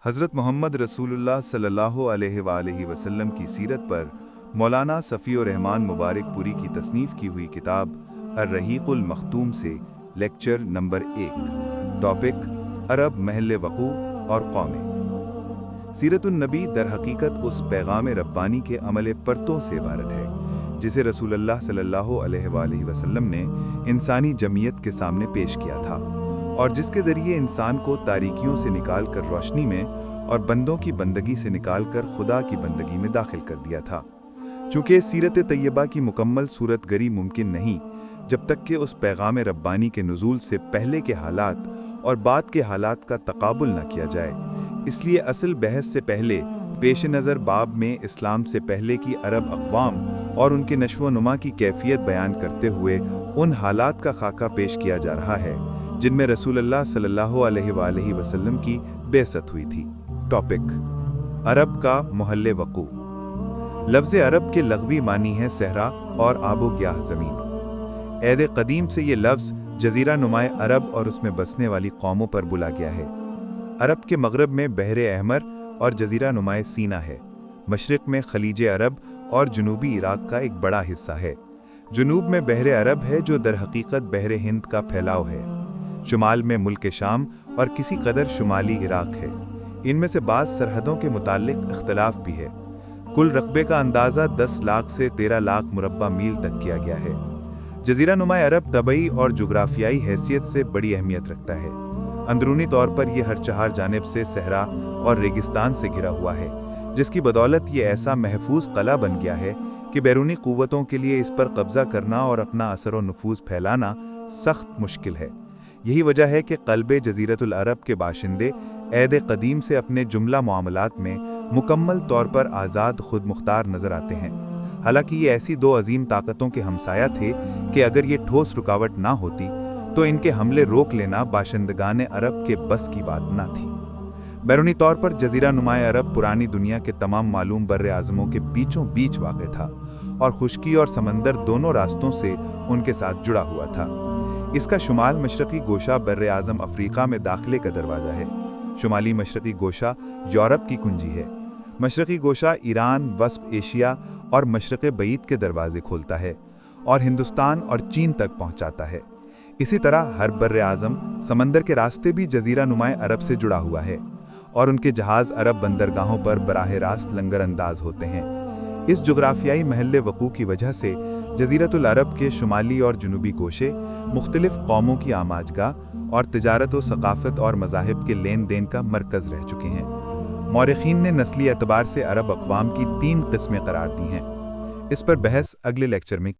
حضرت محمد رسولullah सल्लल्लाहु अलैहि वसल्लम की सीरत पर मौलाना सफ़ीउर रहमान मुबारक पुरी की तसनीफ़ की हुई किताब अर्रहीक़ुल मख़तूम से लेक्चर नंबर 1। टॉपिक अरब महल वक़ू और कौमें। सीरतुन नबी दर हकीकत उस पैगाम रब्बानी के अमल परतों से इबारत है जिसे रसूलुल्लाह सल्लल्लाहु अलैहि वसल्लम ने इंसानी जमीयत के सामने पेश किया था और जिसके ज़रिए इंसान को तारीकियों से निकालकर रोशनी में और बंदों की बंदगी से निकालकर खुदा की बंदगी में दाखिल कर दिया था। चूँकि सीरत तैयबा की मुकम्मल सूरत गरी मुमकिन नहीं जब तक कि उस पैगाम रब्बानी के नुज़ूल से पहले के हालात और बाद के हालात का तकाबुल न किया जाए, इसलिए असल बहस से पहले पेश नज़र बाब में इस्लाम से पहले की अरब अक़वाम और उनके नश्व नुमा की कैफियत बयान करते हुए उन हालात का खाका पेश किया जा रहा है जिनमें रसूलुल्लाह सल्लल्लाहु अलैहि वसल्लम की बेअसत हुई थी। टॉपिक अरब का महल वक़ू। लफ्ज़ अरब के लग़वी मानी है सहरा और आबोग्याह ज़मीन। ऐद क़दीम से ये लफ्ज़ जज़ीरा नुमाए अरब और उसमें बसने वाली कौमों पर बुला गया है। अरब के मग़रब में बहरे अहमर और जज़ीरा नुमाए सीना है। मशरिक़ में खलीज अरब और जनूबी इराक़ का एक बड़ा हिस्सा है। जनूब में बहरे अरब है जो दर हकीकत बहरे हिंद का फैलाव है। शुमाल में मुल्क शाम और किसी कदर शुमाली इराक़ है। इनमें से बाज़ सरहदों के मुताल्लिक़ इख्तलाफ भी है। कुल रकबे का अंदाज़ा 10 लाख से 13 लाख मुरब्बा मील तक किया गया है। जज़ीरा नुमा अरब तबई और जुग्राफियाई हैसियत से बड़ी अहमियत रखता है। अंदरूनी तौर पर यह हर चार जानिब से सहरा और रेगिस्तान से घिरा हुआ है, जिसकी बदौलत ये ऐसा महफूज कला बन गया है कि बैरूनी क़ुव्वतों के लिए इस पर कब्ज़ा करना और अपना असर व नफूज़ फैलाना सख्त मुश्किल है। यही वजह है कि क़ल्बे जज़ीरतुल अरब के बाशिंदे ऐद क़दीम से अपने जुमला मामलात में मुकम्मल तौर पर आज़ाद खुद मुख्तार नज़र आते हैं। हालांकि ये ऐसी दो अजीम ताकतों के हमसाया थे कि अगर ये ठोस रुकावट ना होती तो इनके हमले रोक लेना बाशिंदगान अरब के बस की बात ना थी। बैरूनी तौर पर जज़ीरा नुमाए अरब पुरानी दुनिया के तमाम मालूम बर्र आज़मों के बीचों बीच वाक़ था और खुश्की और समंदर दोनों रास्तों से उनके साथ जुड़ा हुआ था। इसका शुमाल मशरक़ी गोशा बर्र आज़म अफ्रीका में दाखिले का दरवाज़ा है। शुमाली मशरक़ी गोशा यूरोप की कुंजी है। मशरक़ी गोशा ईरान, वस्प एशिया और मशरक़ बईद के दरवाज़े खोलता है और हिंदुस्तान और चीन तक पहुँचाता है। इसी तरह हर बर्र आज़म समंदर के रास्ते भी जज़ीरा नुमाए अरब से जुड़ा हुआ है और उनके जहाज़ अरब बंदरगाहों पर बराह रास्त लंगर अंदाज होते हैं। इस जुग्राफियाई महल वक़ू की वजह से जज़ीरतुल अरब के शुमाली और जनूबी गोशे मुख्तलिफ़ कौमों की आमाजगाह और तिजारत व सक़ाफ़त और मज़ाहिब के लेन देन का मरकज़ रह चुके हैं। मौरख़ीन ने नस्ली एतबार से अरब अक़वाम की 3 किस्में करार दी हैं। इस पर बहस अगले लेक्चर में